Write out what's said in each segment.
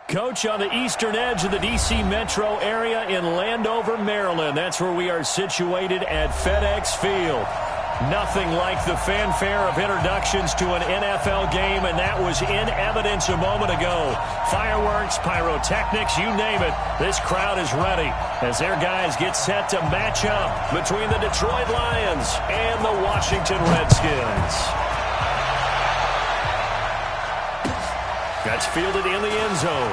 Coach, on the eastern edge of the D.C. metro area in Landover, Maryland. That's where we are situated at FedEx Field. Nothing like the fanfare of introductions to an NFL game, and that was in evidence a moment ago. Fireworks, pyrotechnics, you name it. This crowd is ready as their guys get set to match up between the Detroit Lions and the Washington Redskins. That's fielded in the end zone.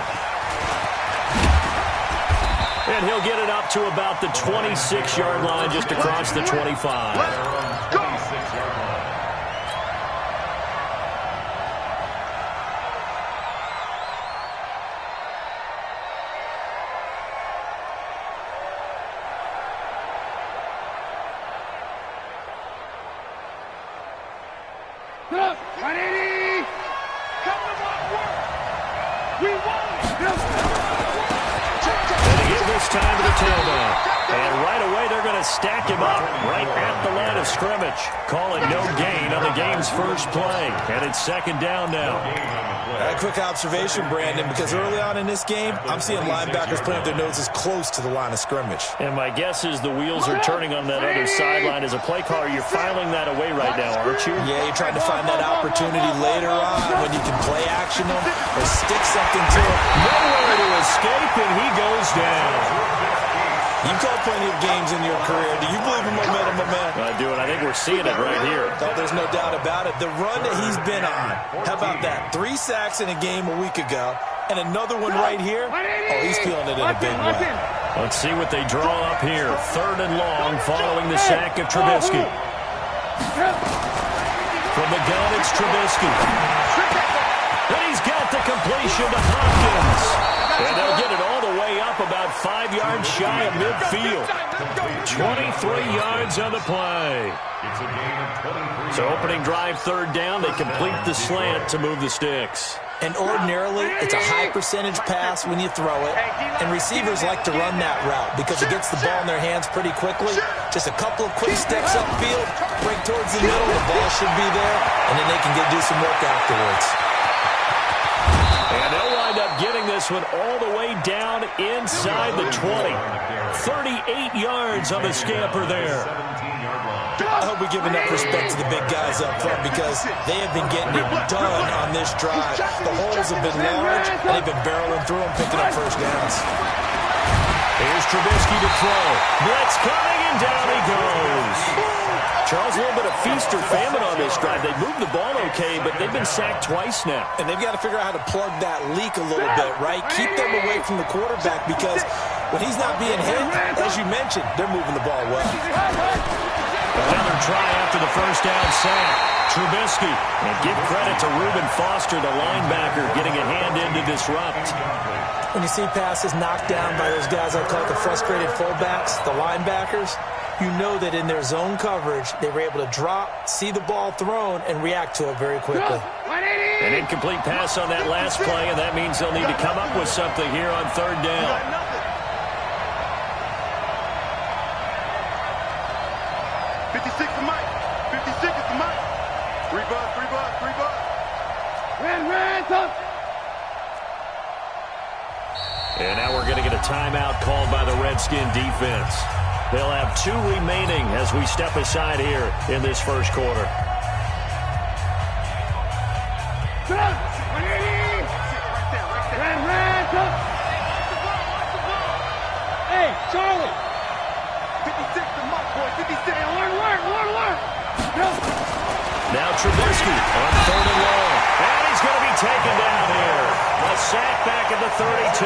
And he'll get it up to about the 26-yard line, just across the 25. Go! Time to the tailback. And right away, they're going to stack him up right at the line of scrimmage. Call it no gain on the game's first play. And it's second down now. A quick observation, Brandon, because early on in this game, I'm seeing linebackers putting their noses close to the line of scrimmage. And my guess is the wheels are turning on that other sideline. As a play caller, you're filing that away right now, aren't you? Yeah, you're trying to find that opportunity later on when you can play action them or stick something to him. Nowhere to escape, and he goes down. You've called plenty of games in your career. Do you believe in momentum, my man? I do, and I think we're seeing it right here. Oh, there's no doubt about it. The run that he's been on, how about that? 3 sacks in a game a week ago, and another one right here. Oh, he's feeling it in a big way. Let's see what they draw up here. 3rd and long following the sack of Trubisky. From the gun, it's Trubisky. And he's got the completion to Hopkins. And they'll get it all the way up about 5 yards shy of midfield. 23 yards on the play. So opening drive, 3rd down. They complete the slant to move the sticks. And ordinarily, it's a high percentage pass when you throw it. And receivers like to run that route because it gets the ball in their hands pretty quickly. Just a couple of quick steps upfield, break towards the middle, the ball should be there, and then they can do some work afterwards. And they'll wind up getting this one all the way down inside the 20. 38 yards on the scamper there. I hope we give enough respect to the big guys up front because they have been getting it done on this drive. The holes have been large, and they've been barreling through them, picking up first downs. Here's Trubisky to throw. Blitz coming, and down he goes. Charles, a little bit of feast or famine on this drive. They moved the ball okay, but they've been sacked twice now. And they've got to figure out how to plug that leak a little bit, right? Keep them away from the quarterback because when he's not being hit, as you mentioned, they're moving the ball well. Another try after the first down sack. Trubisky. And give credit to Reuben Foster, the linebacker, getting a hand in to disrupt. When you see passes knocked down by those guys I call it the frustrated fullbacks, the linebackers, you know that in their zone coverage, they were able to drop, see the ball thrown, and react to it very quickly. An incomplete pass on that last play, and that means they'll need to come up with something here on 3rd down. And now we're going to get a timeout called by the Redskin defense. They'll have 2 remaining as we step aside here in this first quarter. Hey, Charlie. 56 to Mike, boy. 56. Alert. Now Trubisky on 3rd and long. And he's going to be taken down here. A sack back at the 32.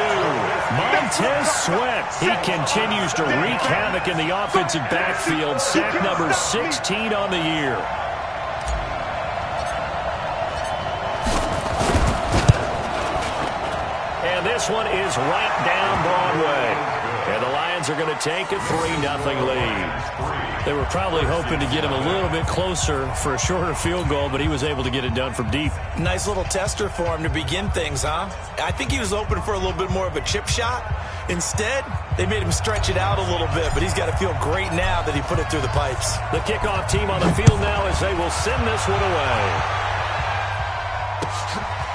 Montez Sweat. He continues to wreak havoc in the offensive backfield. Sack number 16 on the year. And this one is right down Broadway. And the Lions are going to take a 3-0 lead. They were probably hoping to get him a little bit closer for a shorter field goal, but he was able to get it done from deep. Nice little tester for him to begin things, huh? I think he was open for a little bit more of a chip shot. Instead, they made him stretch it out a little bit, but he's got to feel great now that he put it through the pipes. The kickoff team on the field now as they will send this one away.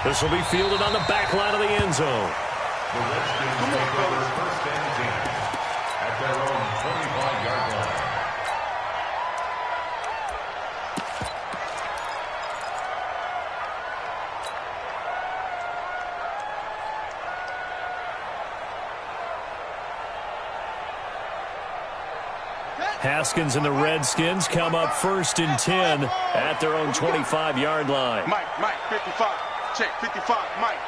This will be fielded on the back line of the end zone. The Redskins take over first and 10 at their own 25-yard line. Haskins and the Redskins come up first and 10 at their own 25-yard line. Mike, 55. Check, 55, Mike.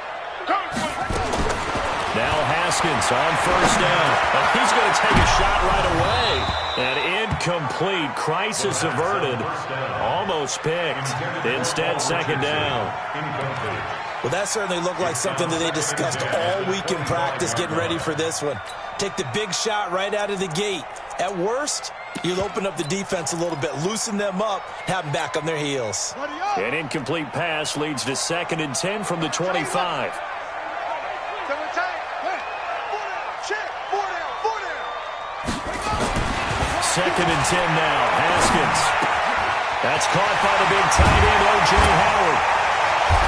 Now Haskins on first down. And he's going to take a shot right away. And incomplete. Crisis averted. Almost picked. Instead, second down. Well, that certainly looked like something that they discussed all week in practice getting ready for this one. Take the big shot right out of the gate. At worst, you'll open up the defense a little bit, loosen them up, have them back on their heels. An incomplete pass leads to second and 10 from the 25. Second and 10 now. Haskins. That's caught by the big tight end, O.J. Howard.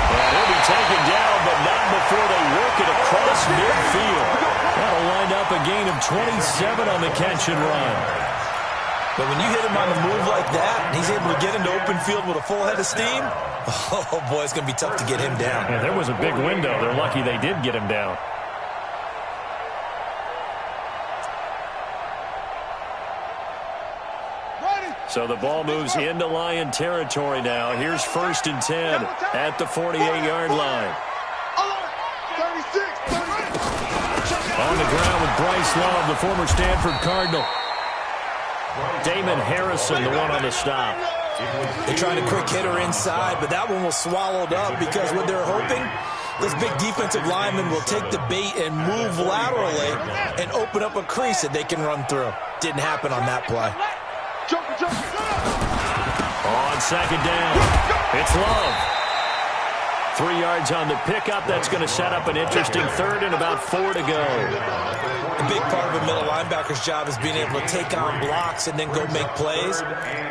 And he'll be taken down, but not before they work it across midfield. That'll wind up a gain of 27 on the catch and run. But when you hit him on the move like that, and he's able to get into open field with a full head of steam, oh, boy, it's going to be tough to get him down. Yeah, there was a big window. They're lucky they did get him down. So the ball moves into Lion territory now. Here's first and 10 at the 48-yard line. On the ground with Bryce Love, the former Stanford Cardinal. Damon Harrison, the one on the stop. They tried a quick hitter inside, but that one was swallowed up because what they're hoping, this big defensive lineman will take the bait and move laterally and open up a crease that they can run through. Didn't happen on that play. On second down, it's Love. 3 yards on the pickup. That's going to set up an interesting third and about 4 to go. A big part of a middle linebacker's job is being able to take on blocks and then go make plays.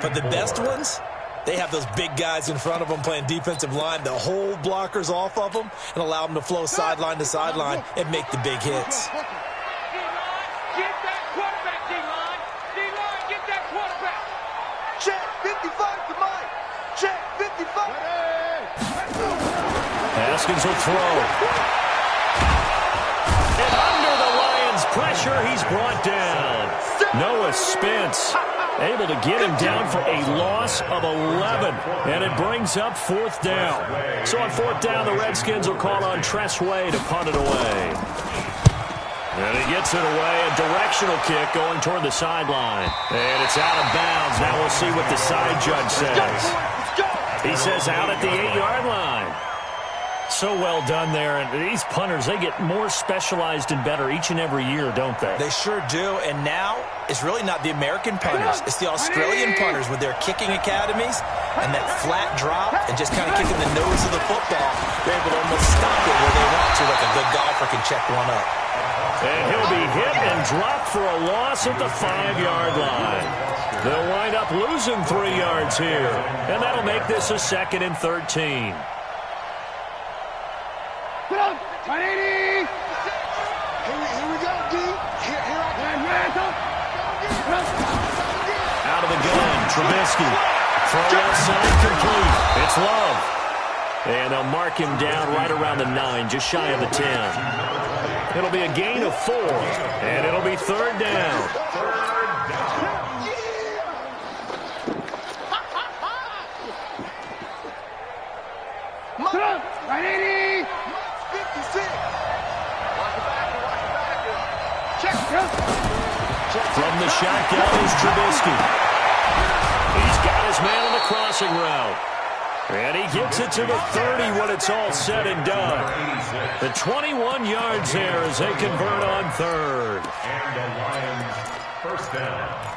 But the best ones, they have those big guys in front of them playing defensive line to hold blockers off of them and allow them to flow sideline to sideline and make the big hits. Haskins will throw. And under the Lions' pressure, he's brought down. Noah Spence able to get him down for a loss of 11. And it brings up fourth down. So on fourth down, the Redskins will call on Tressway to punt it away. And he gets it away, a directional kick going toward the sideline. And it's out of bounds. Now we'll see what the side judge says. He says out at the 8-yard line. So well done there. And these punters, they get more specialized and better each and every year, don't they? They sure do. And now it's really not the American punters. It's the Australian punters with their kicking academies and that flat drop and just kind of kicking the nose of the football. They're able to almost stop it where they want to, like a good golfer can check one up. And he'll be hit and dropped for a loss at the 5-yard line. They'll wind up losing 3 yards here. And that'll make this a second and 13. Put on, 180. Here we go, D. Here I come. Out of the gun, Trubisky. Throw outside, complete. It's Love. And they'll mark him down right around the 9, just shy of the 10. It'll be a gain of 4, and it'll be third down. Put on, 180. 56. From the shotgun is Trubisky. He's got his man on the crossing route. And he gets it to the 30 when it's all said and done. The 21 yards there as they convert on third. And the Lions first down.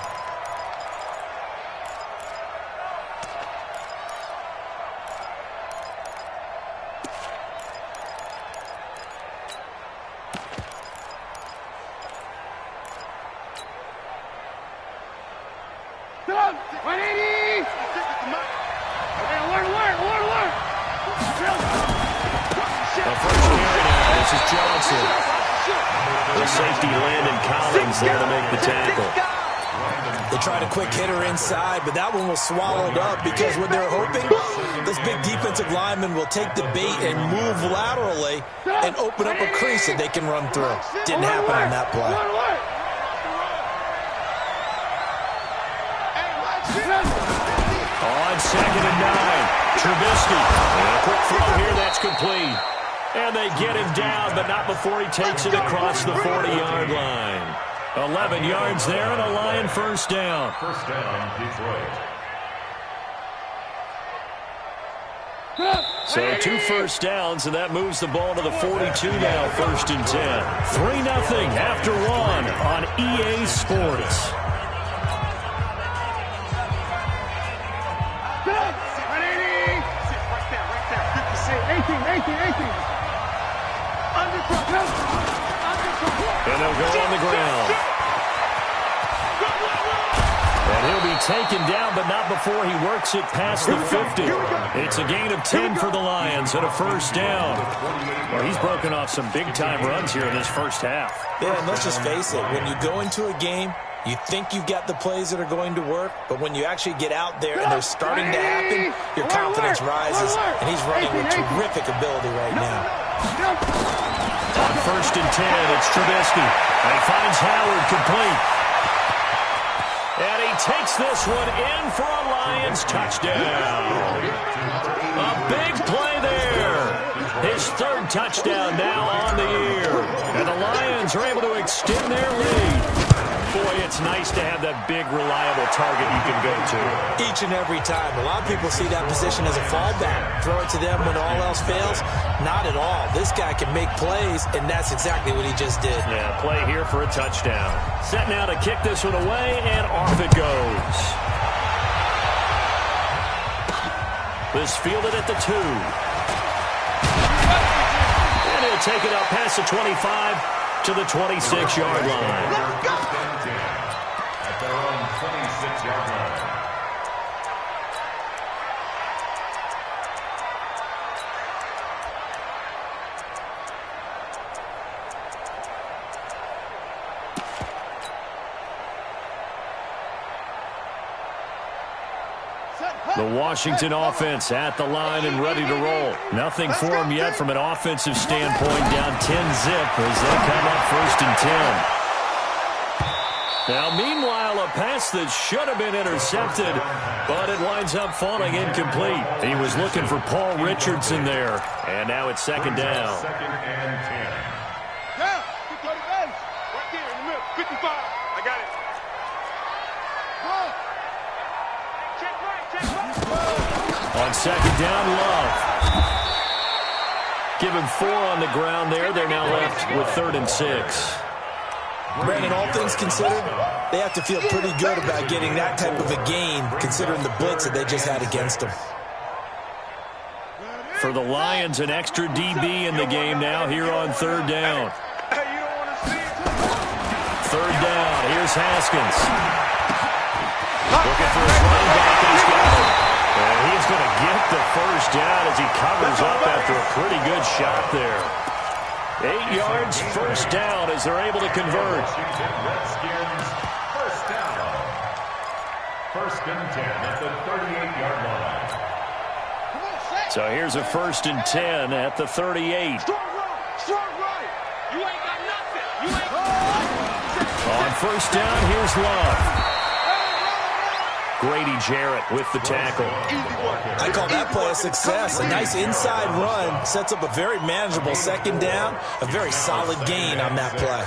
Put on, 180. The first carry now, this is Johnson. The safety Landon Collins there to make the tackle. They tried a quick hitter inside, but that one was swallowed up because what they're hoping, this big defensive lineman will take the bait and move laterally and open up a crease that they can run through. Didn't happen on that play. On 2nd and 9, Trubisky. And a quick throw here, that's complete. And they get him down, but not before he takes it across the 40-yard line. 11 yards there and a Lion first down. First down, Detroit. So 2 first downs, and that moves the ball to the 42 now, 1st and 10. 3-0 after 1 on EA Sports. And they'll go on the ground. And he'll be taken down, but not before he works it past the 50. It's a gain of 10 for the Lions and a first down. Well, he's broken off some big-time runs here in this first half. Yeah, and let's just face it. When you go into a game, you think you've got the plays that are going to work, but when you actually get out there and they're starting to happen, your confidence rises, and he's running with terrific ability right now. On 1st and 10, it's Trubisky. And he finds Howard complete. And he takes this one in for a Lions touchdown. A big play there. His 3rd touchdown now on the year. And the Lions are able to extend their lead. Boy, it's nice to have that big, reliable target you can go to. Each and every time. A lot of people see that position as a fallback. Throw it to them when all else fails. Not at all. This guy can make plays, and that's exactly what he just did. Yeah, play here for a touchdown. Set now to kick this one away, and off it goes. This fielded at the 2. And he'll take it up past the 25 to the 26-yard line. At their own 26-yard line. The Washington offense at the line and ready to roll. Nothing for them yet from an offensive standpoint. Down 10-zip as they come up 1st and 10. Now, meanwhile, a pass that should have been intercepted, but it winds up falling incomplete. He was looking for Paul Richardson there, and now it's 2nd down. 2nd and 10. Yeah, keep going to base. Right there in the middle. 55. I got it. Check right, check right. On 2nd down, Love. Give him 4 on the ground there. They're now left with 3rd and 6. Brandon, all things considered, they have to feel pretty good about getting that type of a gain, considering the blitz that they just had against them. For the Lions, an extra DB in the game now here on 3rd down. 3rd down, here's Haskins. Looking for his running back, and he's got it. And he's going to get the first down as he covers up after a pretty good shot there. 8 yards, first down as they're able to convert. Redskins, first down. 1st and 10 at the 38-yard line. So here's a 1st and 10 at the 38. Strong right. You ain't got nothing. You ain't got nothing. On 1st down, here's Love. Grady Jarrett with the tackle. I call that play a success. A nice inside run sets up a very manageable 2nd down. A very solid gain on that play.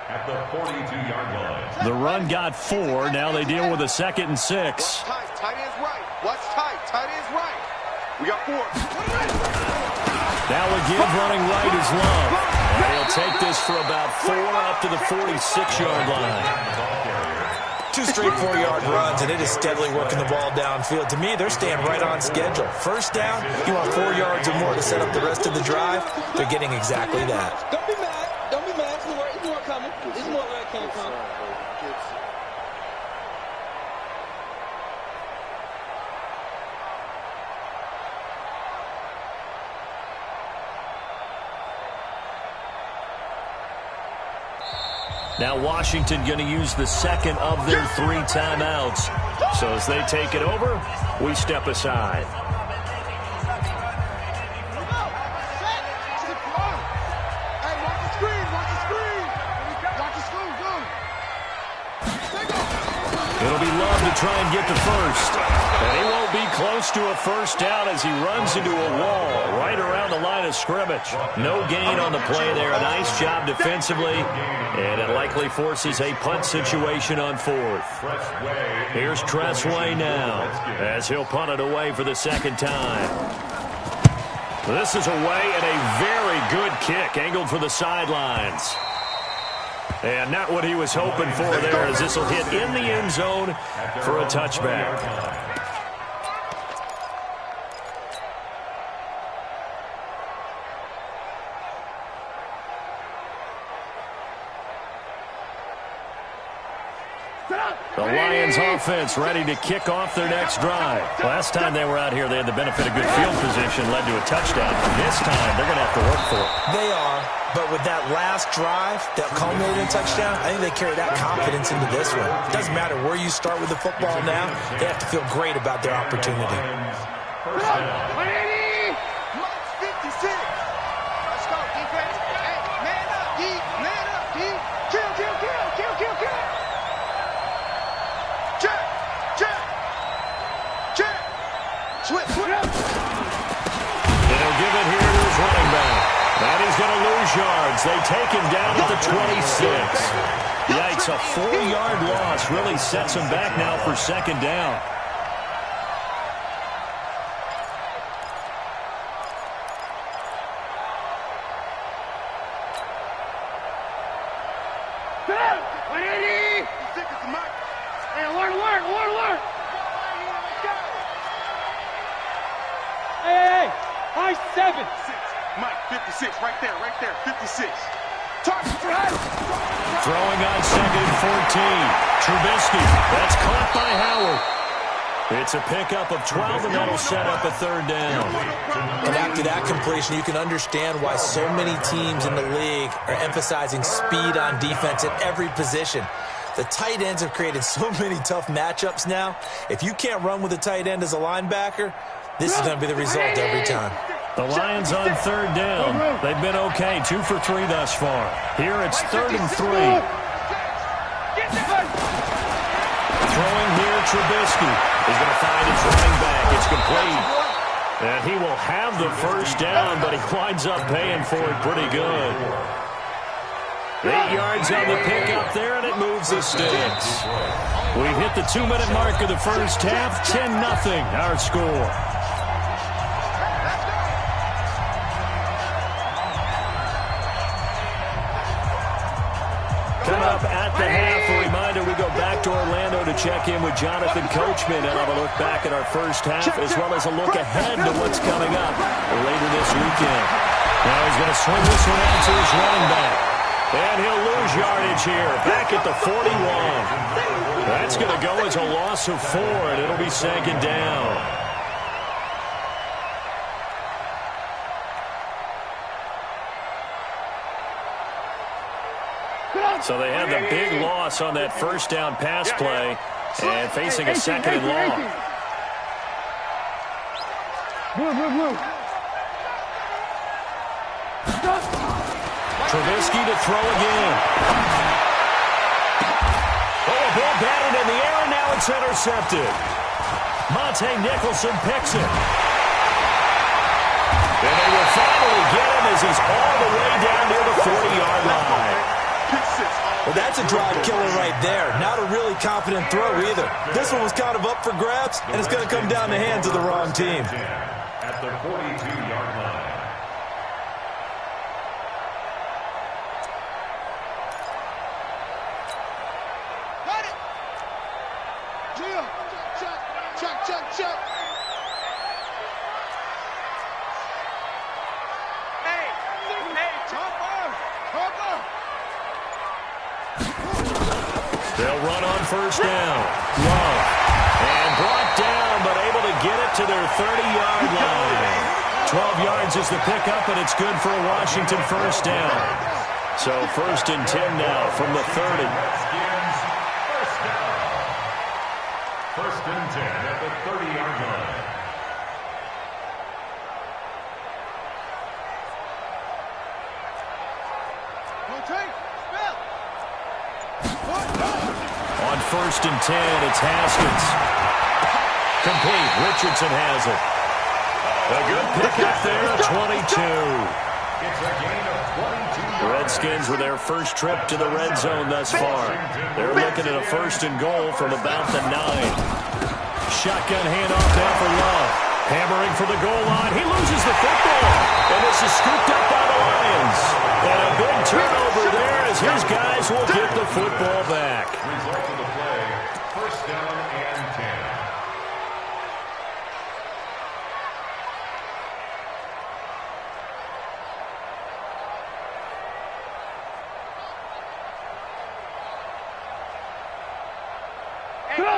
At the 42-yard line. The run got 4. Now they deal with a 2nd and 6. Tight end's right. Watch tight. Tight end's right. We got 4. Now again running right is Love. And he'll take this for about 4 up to the 46-yard line. 2 straight 4-yard runs, and it is steadily working the ball downfield. To me, they're staying right on schedule. 1st down, you want 4 yards or more to set up the rest of the drive. They're getting exactly that. Don't be mad. Don't be mad. It's more coming. It's more where it came from. Now Washington going to use the second of their 3 timeouts. So as they take it over, we step aside. It'll be Love to try and get the first. And he won't be close to a first down as he runs into a wall right around the line of scrimmage. No gain on the play there. A nice job defensively. And it likely forces a punt situation on 4th. Here's Tressway now as he'll punt it away for the second time. This is away and a very good kick angled for the sidelines. And not what he was hoping for there, as this will hit in the end zone for a touchback. The Lions offense ready to kick off their next drive. Last time they were out here, they had the benefit of good field position, led to a touchdown. This time, they're going to have to work for it. They are, but with that last drive that culminated in a touchdown, I think they carry that confidence into this one. It doesn't matter where you start with the football now. They have to feel great about their opportunity. 180! 56! Let's go, defense. Hey, man up, D. Man up, D. Kill, kill, kill, kill, kill, kill. Check, check, check. Switch, switch up. They'll give it here to his running back. And he's going to lose yards. They take him down at the 26. Yikes, a 4-yard loss really sets him back now for second down. Hey, high 7. Mike, 56, right there, 56. Throwing on second and 14. Trubisky, that's caught by Howard. It's a pickup of 12, and that'll set up a third down. And after that completion, you can understand why so many teams in the league are emphasizing speed on defense at every position. The tight ends have created so many tough matchups now. If you can't run with a tight end as a linebacker, this is going to be the result every time. The Lions on third down. They've been okay, 2 for 3 thus far. Here it's 3rd and 3. Throwing here, Trubisky is going to find his running back. It's complete. And he will have the first down, but he winds up paying for it pretty good. 8 yards on the pickup there, and it moves the sticks. We hit the 2-minute mark of the first half, 10-0 our score. Coming up at the half, a reminder, we go back to Orlando to check in with Jonathan Coachman and have a look back at our first half, as well as a look ahead to what's coming up later this weekend. Now he's going to swing this one out to his running back. And he'll lose yardage here, back at the 41. That's going to go as a loss of 4, and it'll be second down. So they had the big loss on that first down pass play, and facing a second and long. Trubisky to throw again. Oh, a ball batted in the air, and now it's intercepted. Monte Nicholson picks it. And they will finally get him as he's all the way down near the 40-yard line. Well, that's a drive killer right there. Not a really confident throw either. This one was kind of up for grabs, and it's going to come down the hands of the wrong team. At the 42-yard line. Got it. Jim, check. Hey, jump on. They'll run on first down. Love. And brought down, but able to get it to their 30-yard line. 12 yards is the pickup, and it's good for a Washington first down. So 1st and 10 now from the 30. Redskins, first down. 1st and 10 at the 30-yard line. On 1st and 10, it's Haskins. Complete. Richardson has it. A good pickup there, 22. It's a gain of 22 The Redskins with their first trip to the red zone thus far. They're looking at a 1st and goal from about the 9. Shotgun handoff now for Love. Hammering for the goal line. He loses the football. And this is scooped up by the Lions. And a big turnover there as his guys will get the football back. Result of the play, 1st down and 10.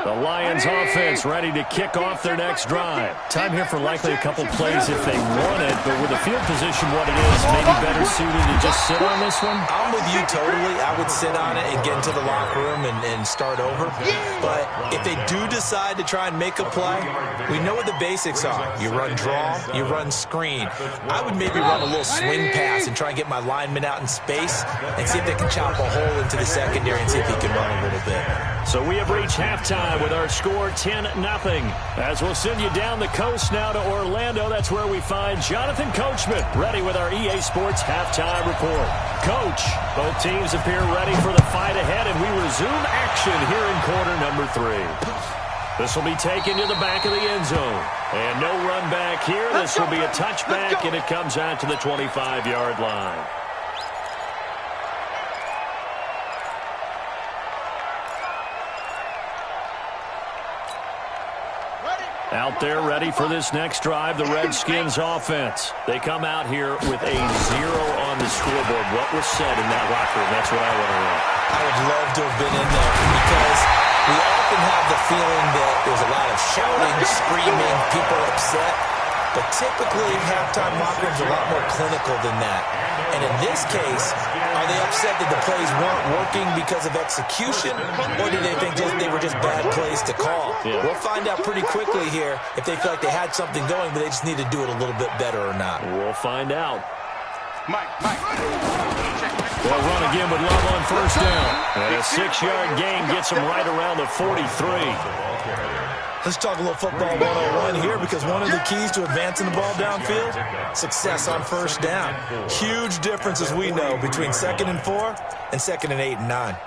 The Lions offense ready to kick off their next drive. Time here for likely a couple plays if they want it, but with the field position what it is, maybe better suited to just sit on this one? I'm with you totally. I would sit on it and get into the locker room and start over. But if they do decide to try and make a play, we know what the basics are. You run draw, you run screen. I would maybe run a little swing pass and try and get my lineman out in space and see if they can chop a hole into the secondary and see if he can run a little bit. So we have reached halftime with our score 10-0. As we'll send you down the coast now to Orlando, that's where we find Jonathan Coachman, ready with our EA Sports halftime report. Coach, both teams appear ready for the fight ahead, and we resume action here in quarter number 3. This will be taken to the back of the end zone. And no run back here. This will be a touchback, and it comes out to the 25-yard line. Out there ready for this next drive, the Redskins offense. They come out here with a 0 on the scoreboard. What was said in that locker room? That's what I want to know. I would love to have been in there because we often have the feeling that there's a lot of shouting, screaming, people upset. But typically, halftime locker rooms are a lot more clinical than that. And in this case, are they upset that the plays weren't working because of execution, or do they think they were just bad plays to call? Yeah. We'll find out pretty quickly here if they feel like they had something going, but they just need to do it a little bit better or not. We'll find out. They'll run again with Love on 1st down. And a 6-yard gain gets them right around the 43. Let's talk a little football 101 here because one of the keys to advancing the ball downfield, success on 1st down. Huge difference, as we know, between 2nd and 4 and 2nd and 8 and 9.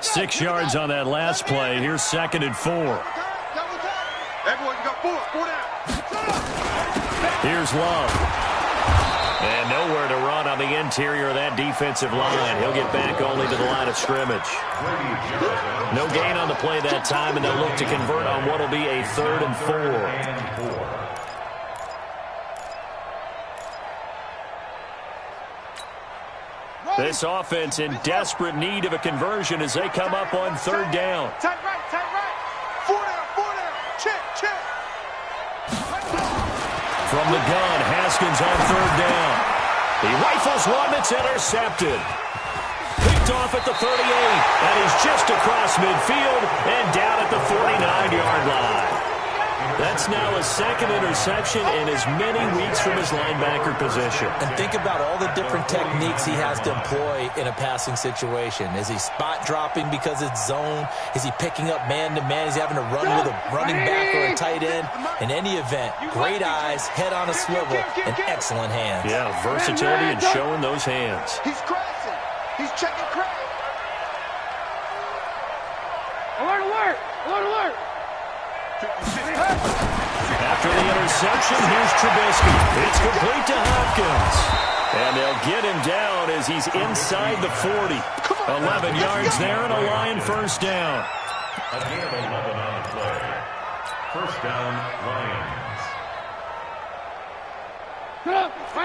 Six yards on that last play. Here's 2nd and 4. Everyone, you got 4 down. Here's Love. And nowhere to run on the interior of that defensive line. He'll get back only to the line of scrimmage. No gain on the play that time, and they'll look to convert on what will be a 3rd and 4. This offense in desperate need of a conversion as they come up on 3rd down. Tight right, tight right. 4 down. Check. From the gun, Haskins on 3rd down. He rifles one that's intercepted. Picked off at the 38, and he's just across midfield and down at the 49-yard line. That's now his 2nd interception in as many weeks from his linebacker position. And think about all the different techniques he has to employ in a passing situation. Is he spot dropping because it's zone? Is he picking up man-to-man? Is he having to run with a running back or a tight end? In any event, great eyes, head on a swivel, and excellent hands. Yeah, versatility and showing those hands. He's crashing. He's checking crash. Alert! After the interception, here's Trubisky. It's complete to Hopkins. And they'll get him down as he's inside the 40. 11 yards there and a Lion 1st down. Again, 11 on the play. 1st down, Lions.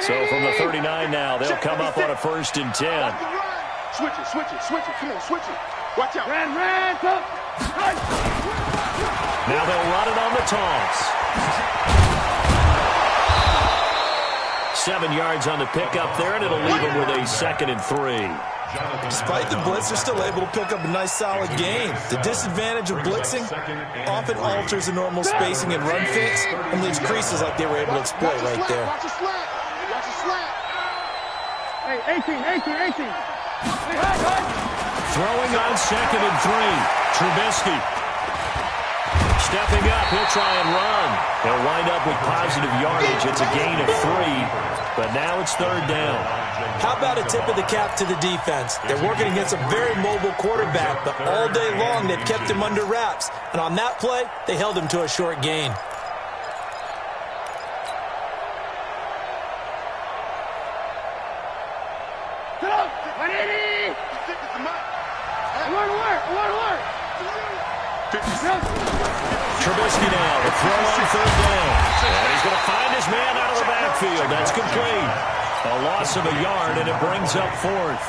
So from the 39 now, they'll come up on a 1st and 10. Switch it. Come on, switch it. Watch out. Ran, Now they'll run it on the toss. 7 yards on the pickup there, and it'll leave him with a 2nd and 3. Despite the blitz, they're still able to pick up a nice, solid gain. The disadvantage of blitzing often alters the normal spacing and run fits and leaves creases like they were able to exploit right there. Watch your slap. Watch your slap. Hey, 18. Throwing on 2nd and 3. Trubisky. Stepping up, he'll try and run. They'll wind up with positive yardage. It's a gain of 3, but now it's 3rd down. How about a tip of the cap to the defense? They're working against a very mobile quarterback, but all day long they've kept him under wraps. And on that play, they held him to a short gain. Trubisky now, the throw on 3rd down. And he's going to find his man out of the backfield. That's complete. A loss of a yard, and it brings up 4th.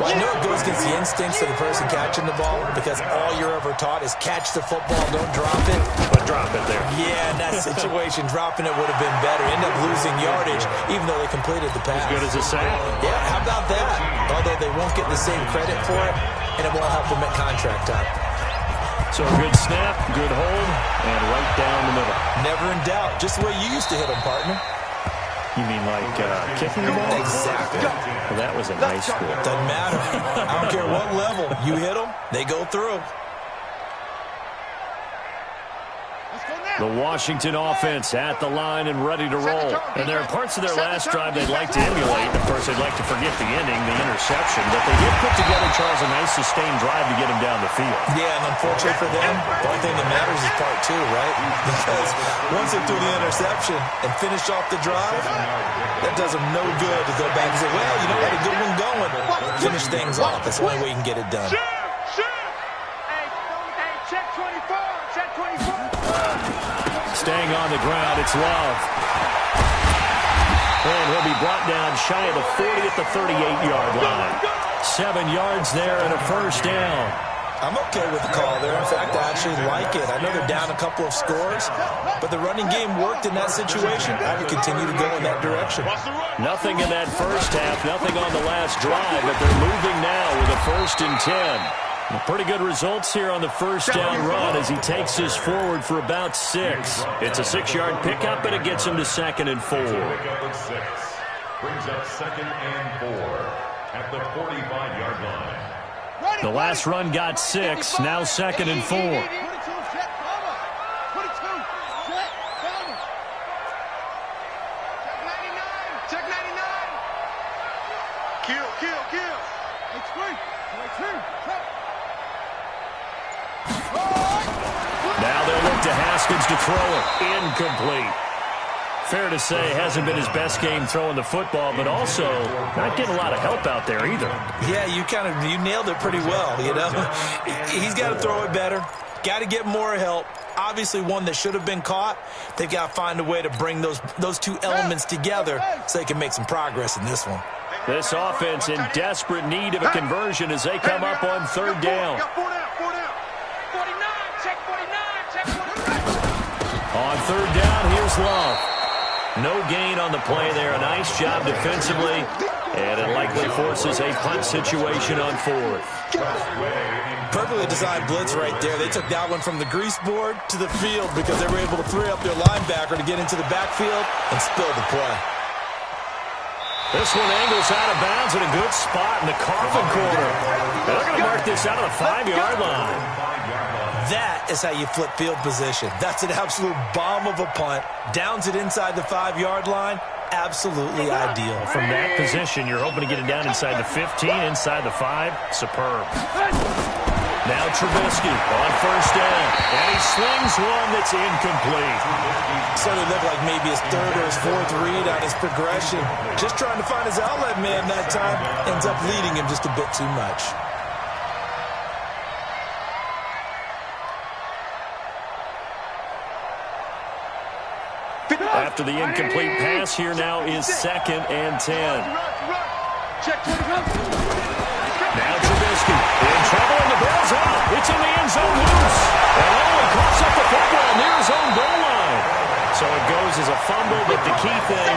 Well, I know it goes against the instincts of the person catching the ball because all you're ever taught is catch the football, don't drop it. But drop it there. Yeah, in that situation, dropping it would have been better. End up losing yardage, even though they completed the pass. As good as a sack. Yeah, how about that? Although they won't get the same credit for it, and it won't help them at contract time. So a good snap, good hold, and right down the middle. Never in doubt. Just the way you used to hit them, partner. You mean like kicking the ball? Exactly. Well, that was in high school. Doesn't matter. I don't care what level. You hit them, they go through. The Washington offense at the line and ready to roll. And there are parts of their last drive they'd like to emulate. Of course, they'd like to forget the ending, the interception. But they did put together, Charles, a nice sustained drive to get him down the field. Yeah, and unfortunately for them, the only thing that matters is part 2, right? Because once they threw the interception and finished off the drive, that does them no good to go back and say, well, you know what, a good one going. Finish things off. That's the only way you can get it done. Hey, check 24. Check 24. Staying on the ground, it's Love. And he'll be brought down shy of the 40 at the 38-yard line. 7 yards there and a 1st down. I'm okay with the call there. In fact, I actually like it. I know they're down a couple of scores, but the running game worked in that situation. I would continue to go in that direction. Nothing in that first half, nothing on the last drive, but they're moving now with a 1st and 10. Pretty good results here on the 1st down run as he takes this forward for about 6. It's a 6-yard pickup, and it gets him to 2nd and 4. Brings up 2nd and 4 at the 45-yard line. The last run got 6, now 2nd and 4. Check 99. Kill. It's free. Now they'll look to Haskins to throw it. Incomplete. Fair to say, hasn't been his best game throwing the football, but also not getting a lot of help out there either. Yeah, you nailed it pretty well, you know. He's got to throw it better. Got to get more help. Obviously one that should have been caught. They've got to find a way to bring those two elements together so they can make some progress in this one. This offense in desperate need of a conversion as they come up on 3rd down. 49. Check 49. On 3rd down, here's Love. No gain on the play there. A nice job defensively, and it likely forces a punt situation on 4th. Perfectly designed blitz right there. They took that one from the grease board to the field because they were able to free up their linebacker to get into the backfield and spill the play. This one angles out of bounds in a good spot in the coffin corner. They're going to mark this out of the 5-yard line. That is how you flip field position. That's an absolute bomb of a punt. Downs it inside the 5-yard line. Absolutely ideal. From that position, you're hoping to get it down inside the 15, inside the 5. Superb. Now Trubisky on 1st down. And he slings one that's incomplete. Certainly looked like maybe his 3rd or his 4th read on his progression. Just trying to find his outlet man that time. Ends up leading him just a bit too much. After the incomplete pass, here now is 2nd and 10. Check 20. Now Trubisky in trouble, and the ball's out. It's in the end zone loose. And only coughs up the football near his own goal line. So it goes as a fumble, but the key thing,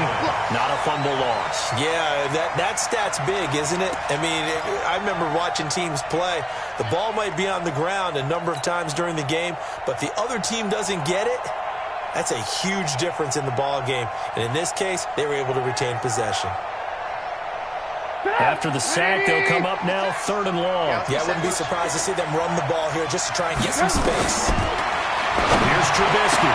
not a fumble loss. Yeah, that stat's big, isn't it? I mean, I remember watching teams play. The ball might be on the ground a number of times during the game, but the other team doesn't get it. That's a huge difference in the ball game. And in this case, they were able to retain possession. After the sack, they'll come up now 3rd and long. Yeah, I wouldn't be surprised to see them run the ball here just to try and get some space. Here's Trubisky.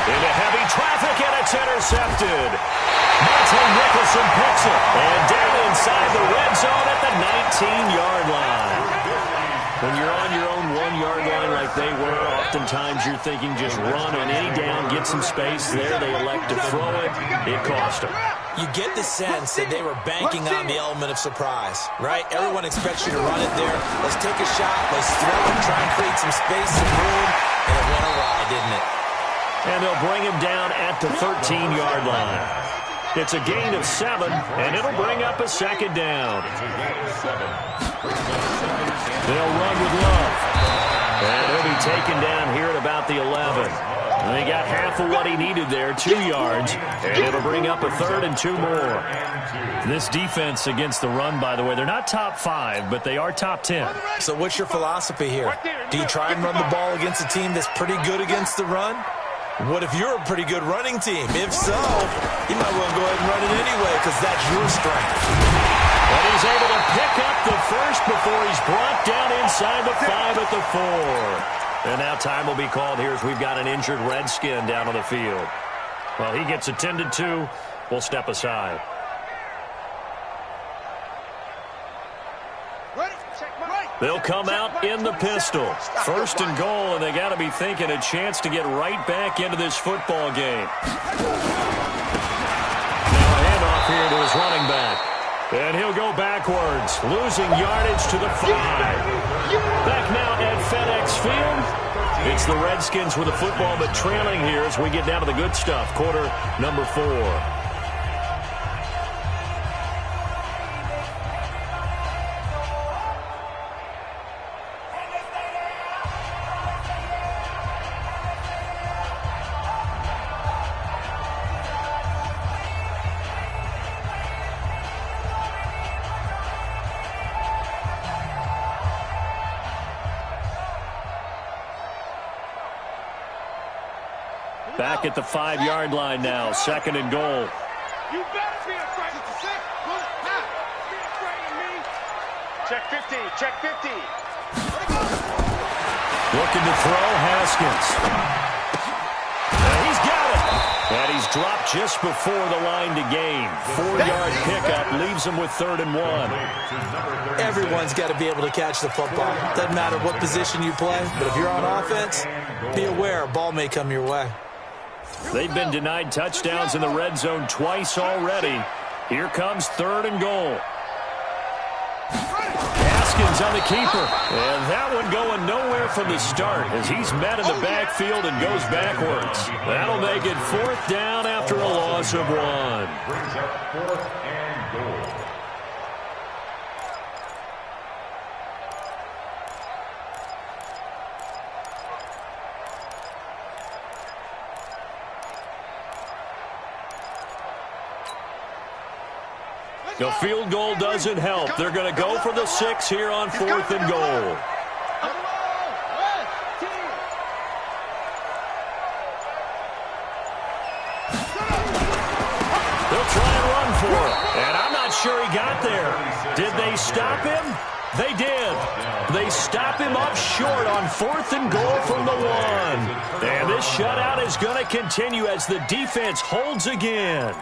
Into heavy traffic, and it's intercepted. Monte Nicholson picks it. And down inside the red zone at the 19-yard line. When you're on your own 1-yard line like they were, oftentimes you're thinking just run on any down, get some space there. They elect to throw it. It cost them. You get the sense that they were banking on the element of surprise, right? Everyone expects you to run it there. Let's take a shot. Let's throw it, try and create some space, some room. And it went awry, didn't it? And they'll bring him down at the 13-yard line. It's a gain of 7, and it'll bring up a 2nd down. They'll run with Love. And he'll be taken down here at about the 11. And they got half of what he needed there, 2 yards. And it'll bring up a 3rd and 2 more. This defense against the run, by the way, they're not top 5, but they are top 10. So what's your philosophy here? Do you try and run the ball against a team that's pretty good against the run? What if you're a pretty good running team? If so, you might well go ahead and run it anyway because that's your strength. And he's able to pick up the first before he's brought down inside the 5 at the 4. And now time will be called here as we've got an injured Redskin down on the field. Well, he gets attended to. We'll step aside. They'll come out in the pistol. 1st and goal, and they got to be thinking a chance to get right back into this football game. Now a handoff here to his running back. And he'll go backwards, losing yardage to the 5. Back now at FedEx Field. It's the Redskins with the football, but trailing here as we get down to the good stuff. Quarter number 4. Back at the 5-yard line now, 2nd and goal. You better be afraid of the 6. Be afraid of me. Check 50. Check 50. Looking to throw, Haskins. And he's got it. And he's dropped just before the line to gain. 4-yard pickup leaves him with 3rd and 1. Everyone's got to be able to catch the football. Doesn't matter what position you play, but if you're on offense, be aware a ball may come your way. They've been denied touchdowns in the red zone twice already. Here comes 3rd and goal. Haskins on the keeper. And that one going nowhere from the start as he's met in the backfield and goes backwards. That'll make it 4th down after a loss of 1. Brings up 4th and goal. The field goal doesn't help. They're going to go for the 6 here on 4th and goal. They'll try and run for it. And I'm not sure he got there. Did they stop him? They did. They stop him up short on 4th and goal from the 1. And this shutout is going to continue as the defense holds again.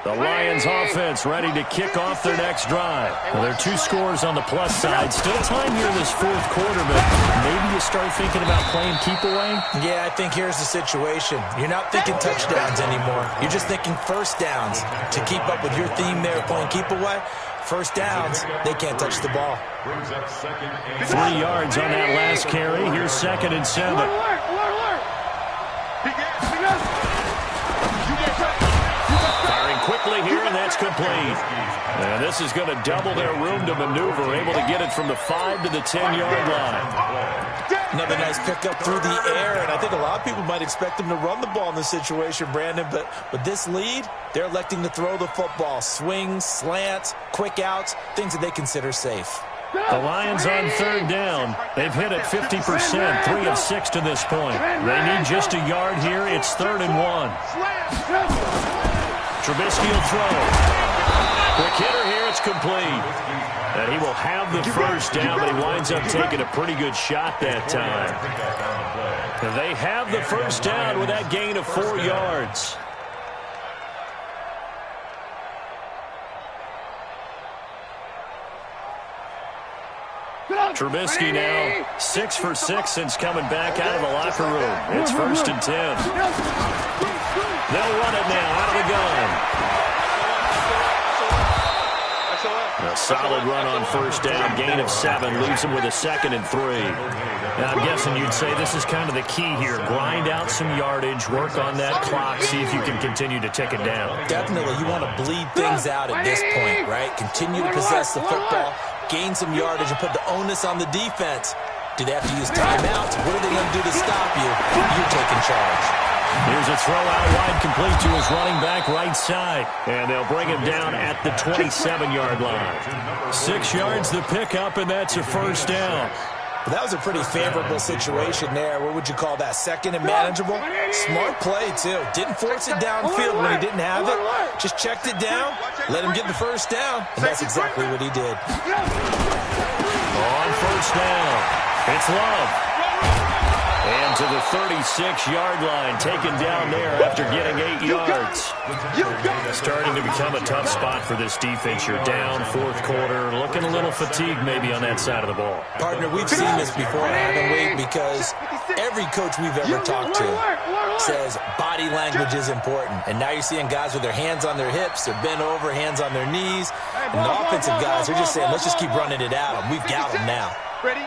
The Lions offense ready to kick off their next drive. Well, there are 2 scores on the plus side. Still time here in this 4th quarter, but maybe you start thinking about playing keep away? Yeah, I think here's the situation. You're not thinking touchdowns anymore. You're just thinking 1st downs. To keep up with your theme there playing keep away, 1st downs, they can't touch the ball. 3 yards on that last carry. Here's 2nd and 7. Firing quickly here, and that's It's complete. And this is going to double their room to maneuver, able to get it from the 5 to the 10-yard line. Another nice pickup through the air, and I think a lot of people might expect them to run the ball in this situation, Brandon, but with this lead, they're electing to throw the football. Swings, slants, quick outs, things that they consider safe. The Lions on third down. They've hit it 50%, 3 of 6 to this point. They need just a yard here. It's 3rd and 1. Trubisky will throw. Quick hitter here. It's complete. And he will have the first down, but he winds up taking a pretty good shot that time. They have the first down with that gain of 4 yards. Trubisky now 6 for 6 since coming back out of the locker room. It's 1st and 10. They'll run it now out of the gun. A solid run on first down, gain of 7, leaves them with a 2nd and 3. Now, I'm guessing you'd say this is kind of the key here. Grind out some yardage, work on that clock, see if you can continue to tick it down. Definitely, you want to bleed things out at this point, right? Continue to possess the football, gain some yardage, and put the onus on the defense. Do they have to use timeouts? What are they going to do to stop you? You're taking charge. Here's a throw out wide, complete to his running back right side. And they'll bring him down at the 27-yard line. 6 yards the pickup, and that's a first down. That was a pretty favorable situation there. What would you call that? 2nd and manageable? Smart play, too. Didn't force it downfield when he didn't have it. Just checked it down, let him get the first down, and that's exactly what he did. On first down, it's Love. And to the 36-yard line, taken down there after getting 8 yards. Starting to become a tough spot for this defense. You're down 4th quarter, looking a little fatigued maybe on that side of the ball. Partner, we've seen this before, haven't we? Because every coach we've ever talked to says body language is important. And now you're seeing guys with their hands on their hips, they're bent over, hands on their knees. And the offensive guys are just saying, let's just keep running it at them. We've got them now. Ready?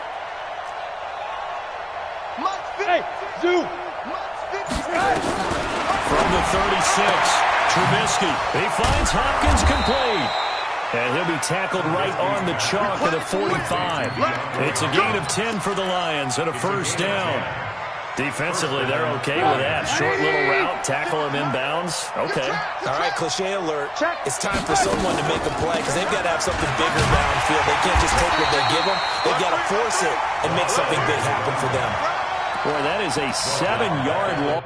Hey, Zoo! From the 36, Trubisky. He finds Hopkins complete. And he'll be tackled right on the chalk at a 45. It's a gain of 10 for the Lions and a first down. Defensively, they're okay with that. Short little route, tackle him inbounds. Okay. All right, cliche alert. It's time for someone to make a play because they've got to have something bigger downfield. They can't just take what they give them. They've got to force it and make something big happen for them. Boy, that is a 7-yard long.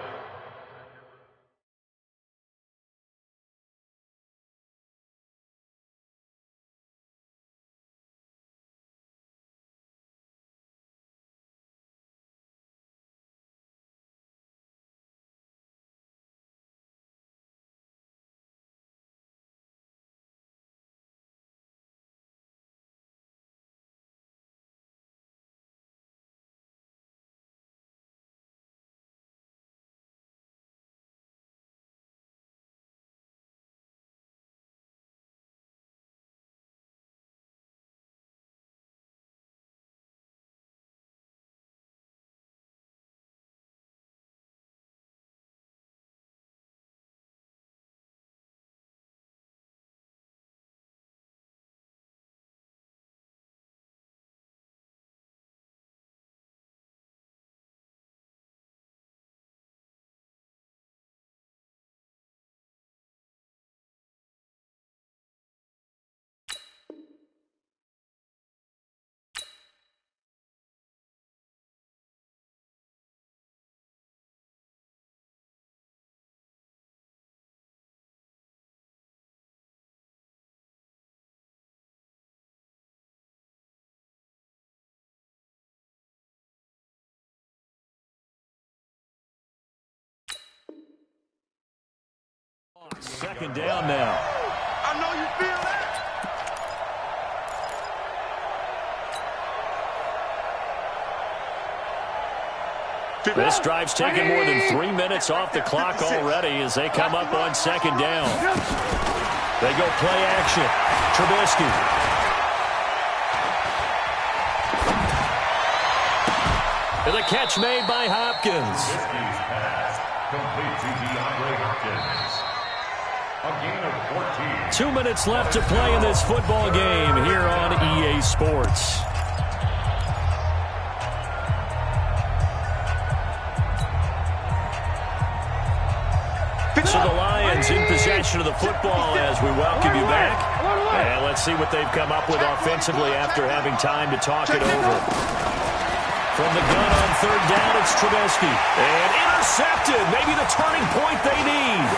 Second down now. I know you feel that. This drive's taken more than 3 minutes off the clock already as they come up on second down. They go play action. Trubisky. The catch made by Hopkins. A gain of 14. 2 minutes left to play in this football game here on EA Sports. So the Lions in possession of the football as we welcome you back. And let's see what they've come up with offensively after having time to talk it over. From the gun on third down, it's Trubisky. And intercepted. Maybe the turning point they need.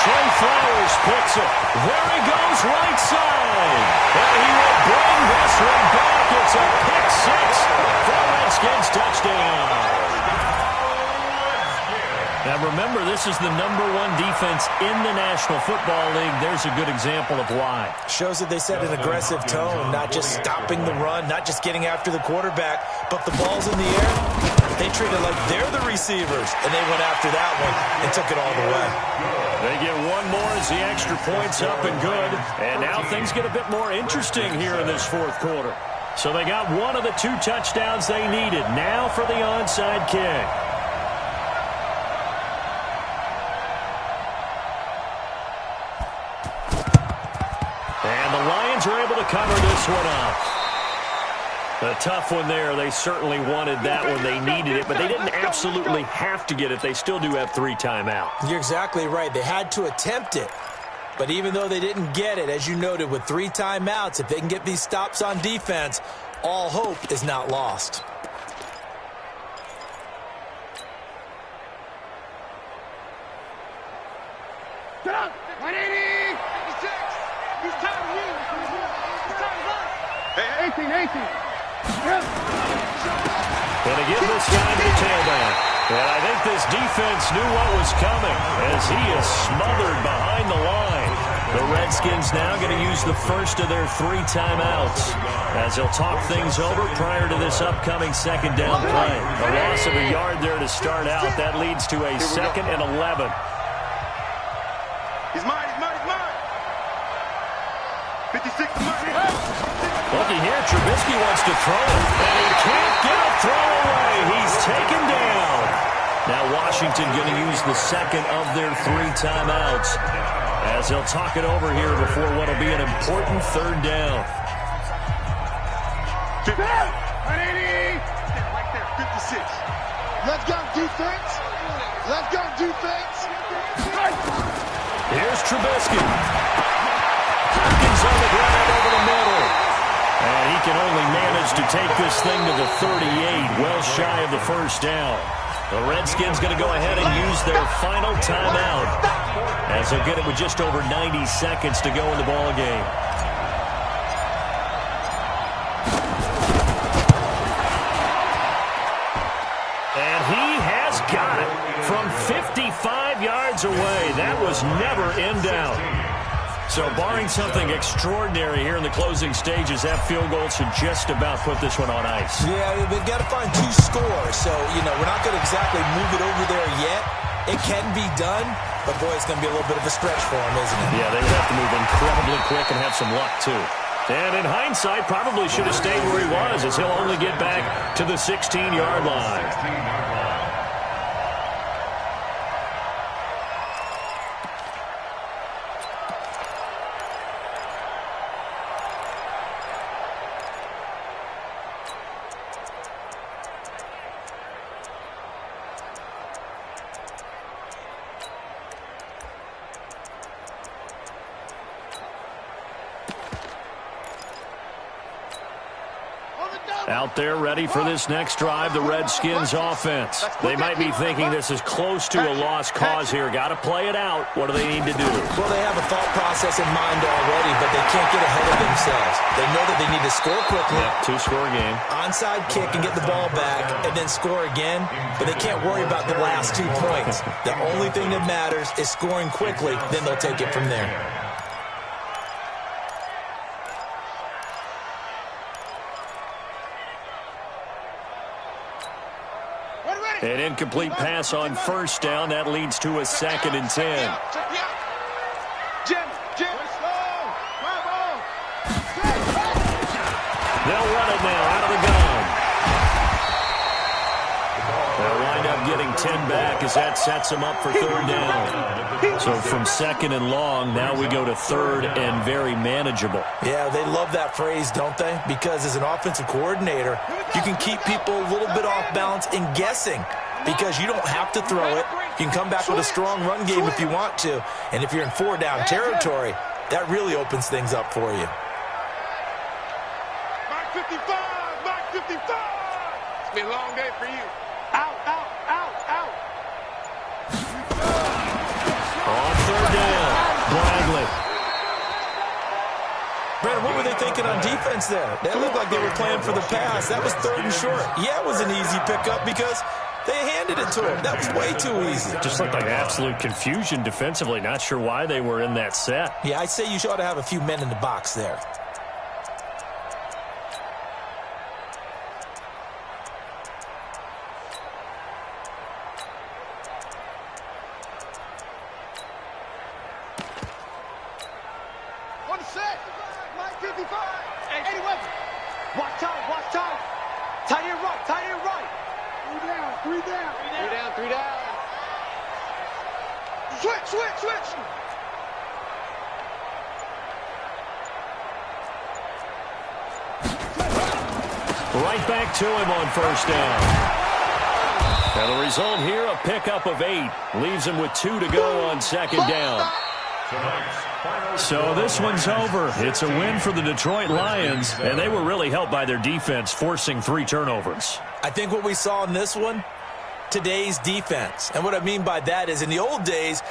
Trey Flowers picks it. There he goes, right side. And he will bring this one back. It's a pick six for the Redskins touchdown. Now remember, this is the #1 defense in the National Football League. There's a good example of why. Shows that they set an aggressive tone, not just stopping the run, not just getting after the quarterback, but the ball's in the air. They treat it like they're the receivers, and they went after that one and took it all the way. They get one more as the extra point's up and good. And now things get a bit more interesting here in this fourth quarter. So they got one of the 2 touchdowns they needed. Now for the onside kick. And the Lions are able to cover this one up. A tough one there. They certainly wanted that one. They needed it, but they didn't absolutely have to get it. They still do have 3 timeouts. You're exactly right. They had to attempt it. But even though they didn't get it, as you noted, with 3 timeouts, if they can get these stops on defense, all hope is not lost. Get up! 180! 56! He's tired of you! He's tired of us! Hey, 18! Gonna give this guy to the tailback. And I think this defense knew what was coming as he is smothered behind the line. The Redskins now going to use the first of their 3 timeouts as they'll talk things over prior to this upcoming second down play. A loss of a yard there to start out. That leads to a 2nd and 11. He's mine! 56 is mine! Looking here, Trubisky wants to throw it, and he can't get a throw away. He's taken down. Now Washington going to use the second of their 3 timeouts as they'll talk it over here before what will be an important 3rd down. 180! Right there, 56. Let's go, defense! Let's go, defense! Here's Trubisky. Hopkins on the ground over the middle. And he can only manage to take this thing to the 38, well shy of the first down. The Redskins going to go ahead and use their final timeout as they'll get it with just over 90 seconds to go in the ball game. And he has got it from 55 yards away. That was never in doubt. So barring something extraordinary here in the closing stages, that field goal should just about put this one on ice. Yeah, they've got to find 2 scores. So, we're not going to exactly move it over there yet. It can be done, but, boy, it's going to be a little bit of a stretch for them, isn't it? Yeah, they would have to move incredibly quick and have some luck, too. And in hindsight, probably should have stayed where he was as he'll only get back to the 16-yard line. Out there ready for this next drive, the Redskins offense. They might be thinking this is close to a lost cause here. Got to play it out. What do they need to do? Well, they have a thought process in mind already, but they can't get ahead of themselves. They know that they need to score quickly. Yep, 2-score game. Onside kick and get the ball back and then score again, but they can't worry about the last 2 points. The only thing that matters is scoring quickly, then they'll take it from there. An incomplete pass on first down. That leads to a 2nd and 10. They'll run it now out of the gun. They'll wind up getting and 10 back as that sets them up for third down. So from second and long, now we go to third and very manageable. Yeah, they love that phrase, don't they? Because as an offensive coordinator, you can keep people a little bit off balance and guessing because you don't have to throw it. You can come back with a strong run game if you want to. And if you're in 4-down territory, that really opens things up for you. Mark 55! Mark 55! It's been a long day for you. Out, out, out, out. On third down, Bradley. Brandon, what were they thinking on defense there? That looked like they were playing for the pass. That was third and short. Yeah, it was an easy pickup because they handed it to him. That was way too easy. Just looked like absolute confusion defensively. Not sure why they were in that set. Yeah, I'd say you ought to have a few men in the box there. On the set. Mike 55. 80 weapons. Watch tight, watch tight. Tight end right, tight end right. 3 down, 3 down. 3 down, 3 down. Switch, switch, switch. Right back to him on first down. And the result here, a pickup of 8. Leaves him with 2 to go on second down. So this one's over. It's a win for the Detroit Lions, and they were really helped by their defense, forcing 3 turnovers. I think what we saw in this one, today's defense. And what I mean by that is in the old days,